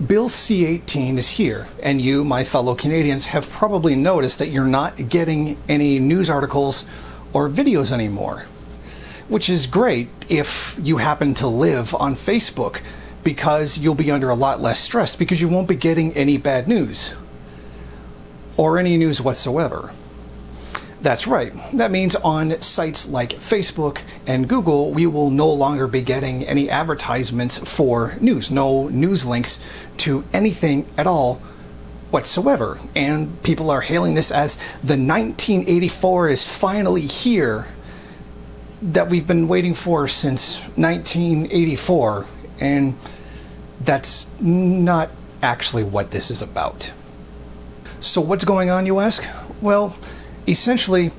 Bill C-18 is here, and you, my fellow Canadians, have probably noticed that you're not getting any news articles or videos anymore. Which is great if you happen to live on Facebook, because you'll be under a lot less stress because you won't be getting any bad news. Or any news whatsoever. That's right. That means on sites like Facebook and Google, we will no longer be getting any advertisements for news. No news links to anything at all whatsoever. And people are hailing this as the 1984 is finally here that we've been waiting for since 1984. And that's not actually what this is about. So what's going on, you ask? Well, essentially,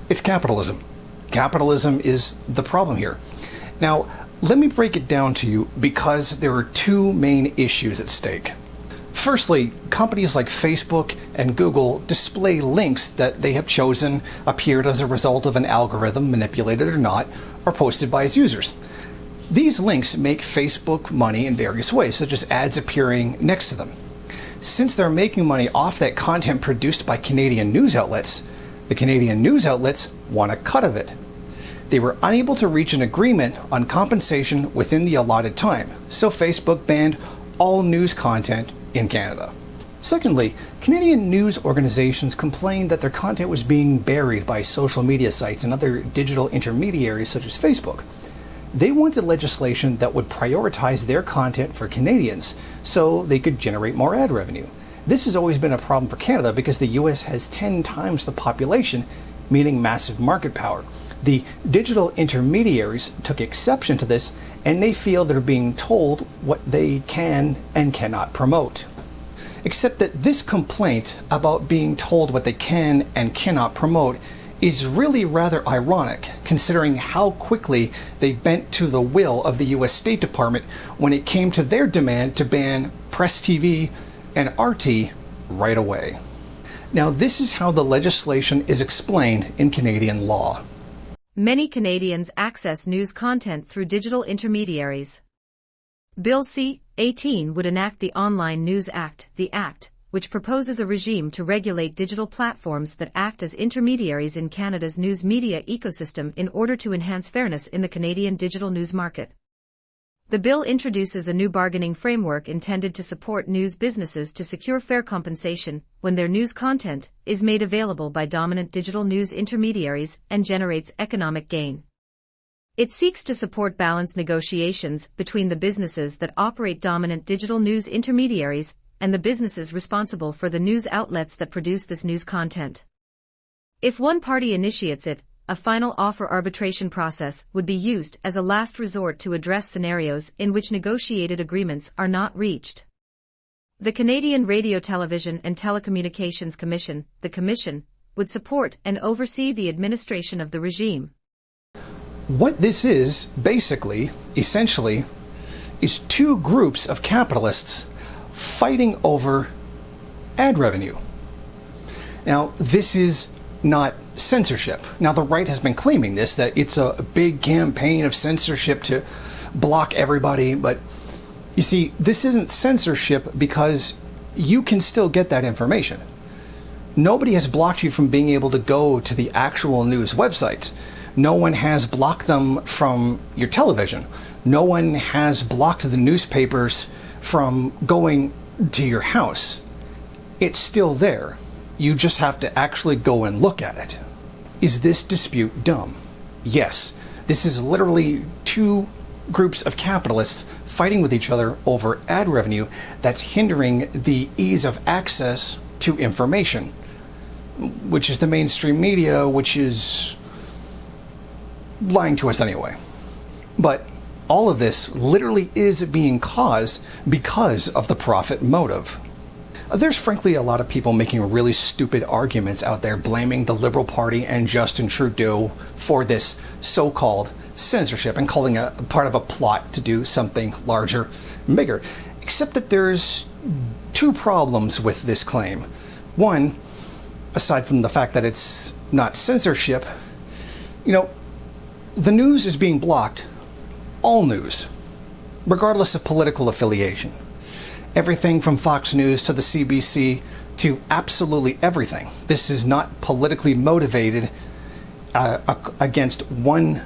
it's capitalism. Capitalism is the problem here. Now, let me break it down to you because there are two main issues at stake. Firstly, companies like Facebook and Google display links that they have chosen appeared as a result of an algorithm, manipulated or not, or posted by its users. These links make Facebook money in various ways, such as ads appearing next to them. Since they're making money off that content produced by Canadian news outlets, the Canadian news outlets want a cut of it. They were unable to reach an agreement on compensation within the allotted time, so Facebook banned all news content in Canada. Secondly, Canadian news organizations complained that their content was being buried by social media sites and other digital intermediaries such as Facebook. They wanted legislation that would prioritize their content for Canadians so they could generate more ad revenue. This has always been a problem for Canada because the US has 10 times the population, meaning massive market power. The digital intermediaries took exception to this, and they feel they're being told what they can and cannot promote. Except that this complaint about being told what they can and cannot promote is really rather ironic, considering how quickly they bent to the will of the US State Department when it came to their demand to ban Press TV and RT right away. Now, this is how the legislation is explained in Canadian law. Many Canadians access news content through digital intermediaries. Bill C-18 would enact the Online News Act, the Act, which proposes a regime to regulate digital platforms that act as intermediaries in Canada's news media ecosystem in order to enhance fairness in the Canadian digital news market. The bill introduces a new bargaining framework intended to support news businesses to secure fair compensation when their news content is made available by dominant digital news intermediaries and generates economic gain. It seeks to support balanced negotiations between the businesses that operate dominant digital news intermediaries and the businesses responsible for the news outlets that produce this news content. If one party initiates it, a final offer arbitration process would be used as a last resort to address scenarios in which negotiated agreements are not reached. The Canadian Radio, Television and Telecommunications Commission, the Commission, would support and oversee the administration of the regime. What this is, basically, essentially, is two groups of capitalists fighting over ad revenue. Now, this is not censorship. Now, the right has been claiming this, that it's a big campaign of censorship to block everybody, but you see, this isn't censorship because you can still get that information. Nobody has blocked you from being able to go to the actual news websites. No one has blocked them from your television. No one has blocked the newspapers from going to your house. It's still there. You just have to actually go and look at it. Is this dispute dumb? Yes. This is literally two groups of capitalists fighting with each other over ad revenue that's hindering the ease of access to information, which is the mainstream media, which is lying to us anyway. But all of this literally is being caused because of the profit motive. There's frankly a lot of people making really stupid arguments out there blaming the Liberal Party and Justin Trudeau for this so-called censorship and calling it part of a plot to do something larger and bigger. Except that there's two problems with this claim. One, aside from the fact that it's not censorship, the news is being blocked. All news, regardless of political affiliation. Everything from Fox News to the CBC to absolutely everything. This is not politically motivated against one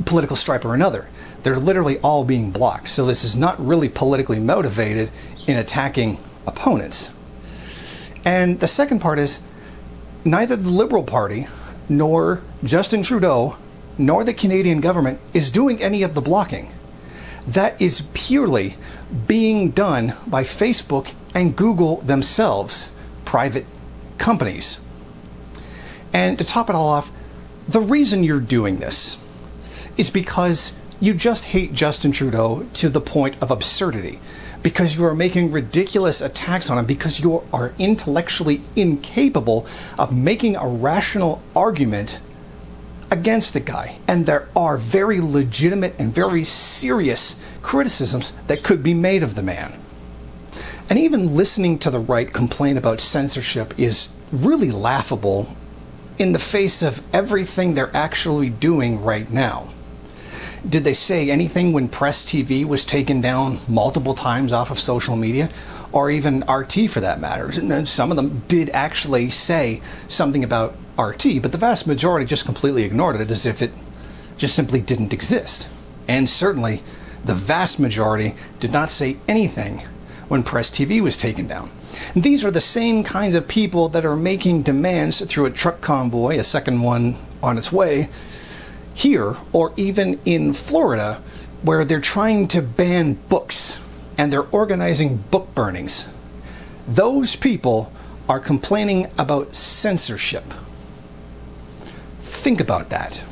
political stripe or another. They're literally all being blocked. So this is not really politically motivated in attacking opponents. And the second part is neither the Liberal Party nor Justin Trudeau nor the Canadian government is doing any of the blocking. That is purely being done by Facebook and Google themselves, private companies. And to top it all off, the reason you're doing this is because you just hate Justin Trudeau to the point of absurdity, because you are making ridiculous attacks on him, because you are intellectually incapable of making a rational argument against the guy. And there are very legitimate and very serious criticisms that could be made of the man. And even listening to the right complain about censorship is really laughable in the face of everything they're actually doing right now. Did they say anything when Press TV was taken down multiple times off of social media? Or even RT for that matter? And some of them did actually say something about RT, but the vast majority just completely ignored it as if it just simply didn't exist. And certainly, the vast majority did not say anything when Press TV was taken down. And these are the same kinds of people that are making demands through a truck convoy, a second one on its way, here or even in Florida, where they're trying to ban books and they're organizing book burnings. Those people are complaining about censorship. Think about that.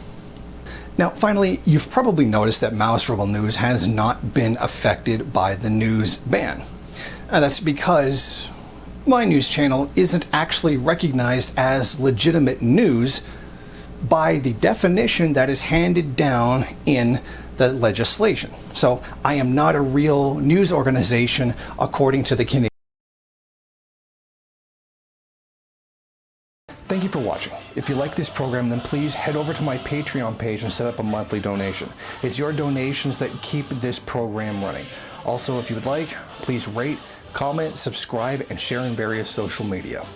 Now, finally, you've probably noticed that Mouse Rebel News has not been affected by the news ban. And that's because my news channel isn't actually recognized as legitimate news by the definition that is handed down in the legislation. So I am not a real news organization according to the Canadian. Thank you for watching. If you like this program, then please head over to my Patreon page and set up a monthly donation. It's your donations that keep this program running. Also, if you would like, please rate, comment, subscribe, and share in various social media.